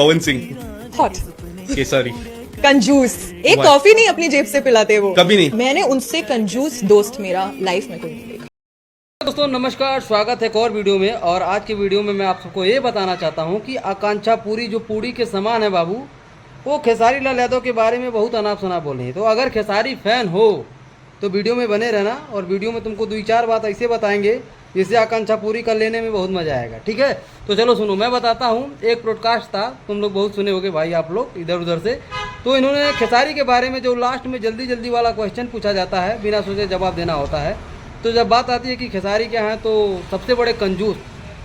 Pawan Singh, hot, Kesari. कंजूस, एक वाह। कॉफी नहीं अपनी जेब से पिलाते वो, कभी नहीं। मैंने उनसे कंजूस दोस्त मेरा लाइफ में कोई नहीं देखा। दोस्तों नमस्कार, स्वागत है एक और वीडियो में। और आज की वीडियो में मैं आप सबको ये बताना चाहता हूँ कि आकांक्षा पूरी जो पूरी के समान है बाबू, वो खेसारी लाल यादव के बारे में बहुत अनाप शनाप बोल रही है। तो अगर खेसारी फैन हो तो वीडियो में बने रहना, और वीडियो में तुमको 2-4 बात ऐसे बताएंगे जिससे आकांक्षा पूरी कर लेने में बहुत मज़ा आएगा। ठीक है, तो चलो सुनो, मैं बताता हूँ। एक ब्रॉडकास्ट था, तुम लोग बहुत सुने होगे भाई, आप लोग इधर उधर से। तो इन्होंने खेसारी के बारे में जो लास्ट में जल्दी जल्दी वाला क्वेश्चन पूछा जाता है, बिना सोचे जवाब देना होता है। तो जब बात आती है कि खेसारी क्या है, तो सबसे बड़े कंजूस,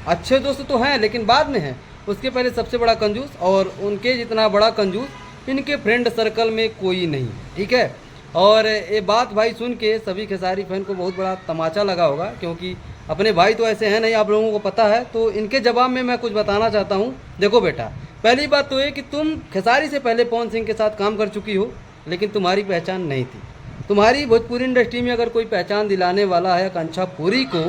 अच्छे दोस्त तो हैं लेकिन बाद में हैं, उसके पहले सबसे बड़ा कंजूस, और उनके जितना बड़ा कंजूस इनके फ्रेंड सर्कल में कोई नहीं। ठीक है, और ये बात भाई सुन के सभी खेसारी फैन को बहुत बड़ा तमाचा लगा होगा, क्योंकि अपने भाई तो ऐसे हैं नहीं, आप लोगों को पता है। तो इनके जवाब में मैं कुछ बताना चाहता हूँ। देखो बेटा, पहली बात तो ये कि तुम खेसारी से पहले पवन सिंह के साथ काम कर चुकी हो, लेकिन तुम्हारी पहचान नहीं थी। तुम्हारी भोजपुरी इंडस्ट्री में अगर कोई पहचान दिलाने वाला है आकांक्षा पूरी को,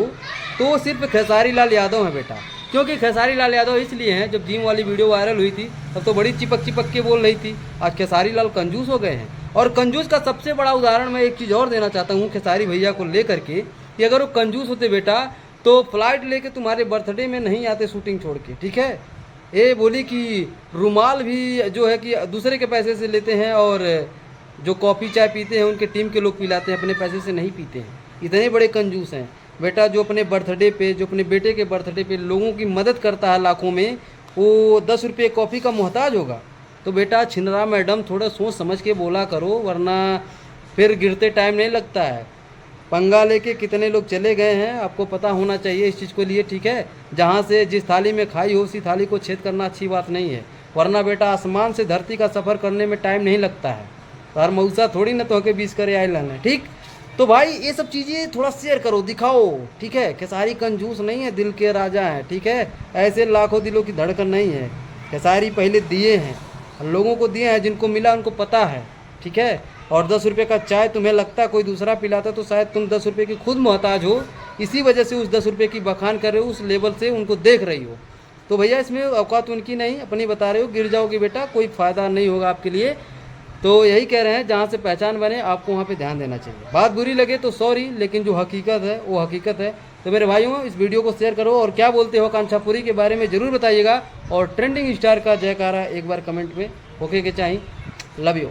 तो सिर्फ खेसारी लाल यादव है बेटा। क्योंकि खेसारी लाल यादव इसलिए हैं, जब जिम वाली वीडियो वायरल हुई थी तब तो बड़ी चिपक चिपक के बोल रही थी। आज खेसारी लाल कंजूस हो गए हैं। और कंजूस का सबसे बड़ा उदाहरण मैं एक चीज़ और देना चाहता हूँ खेसारी भैया को लेकर के, कि अगर वो कंजूस होते बेटा तो फ्लाइट लेके तुम्हारे बर्थडे में नहीं आते शूटिंग छोड़ के। ठीक है, ये बोली कि रुमाल भी जो है कि दूसरे के पैसे से लेते हैं, और जो कॉफ़ी चाय पीते हैं उनके टीम के लोग पिलाते हैं, अपने पैसे से नहीं पीते हैं। इतने बड़े कंजूस हैं बेटा। जो अपने बर्थडे पे, जो अपने बेटे के बर्थडे पे लोगों की मदद करता है लाखों में, वो 10 रुपये कॉफ़ी का मोहताज होगा। तो बेटा छिनरा मैडम, थोड़ा सोच समझ के बोला करो, वरना फिर गिरते टाइम नहीं लगता है। पंगा लेके कितने लोग चले गए हैं, आपको पता होना चाहिए इस चीज़ को लिए। ठीक है, जहाँ से जिस थाली में खाई हो उसी थाली को छेद करना अच्छी बात नहीं है, वरना बेटा आसमान से धरती का सफ़र करने में टाइम नहीं लगता है। तो हर मऊसा थोड़ी ना तो के 20 करे आए लाना। ठीक, तो भाई ये सब चीज़ें थोड़ा शेयर करो, दिखाओ। ठीक है, खेसारी कंजूस नहीं है, दिल के राजा हैं। ठीक है, ऐसे लाखों दिलों की धड़कन नहीं है। खेसारी पहले दिए हैं, लोगों को दिए हैं, जिनको मिला उनको पता है। ठीक है, और 10 रुपये का चाय तुम्हें लगता है कोई दूसरा पिलाता तो शायद तुम 10 रुपये की खुद मोहताज हो, इसी वजह से उस 10 रुपये की बखान कर रहे हो, उस लेवल से उनको देख रही हो। तो भैया इसमें औकात उनकी नहीं, अपनी बता रहे हो, गिर जाओगे बेटा, कोई फ़ायदा नहीं होगा आपके लिए। तो यही कह रहे हैं, जहाँ से पहचान बने आपको वहाँ पे ध्यान देना चाहिए। बात बुरी लगे तो सॉरी, लेकिन जो हकीकत है वो हकीकत है। तो मेरे भाइयों, इस वीडियो को शेयर करो, और क्या बोलते हो आकांक्षा पूरी के बारे में ज़रूर बताइएगा। और ट्रेंडिंग स्टार का जयकारा एक बार कमेंट में ओके के चाहिए। Love you.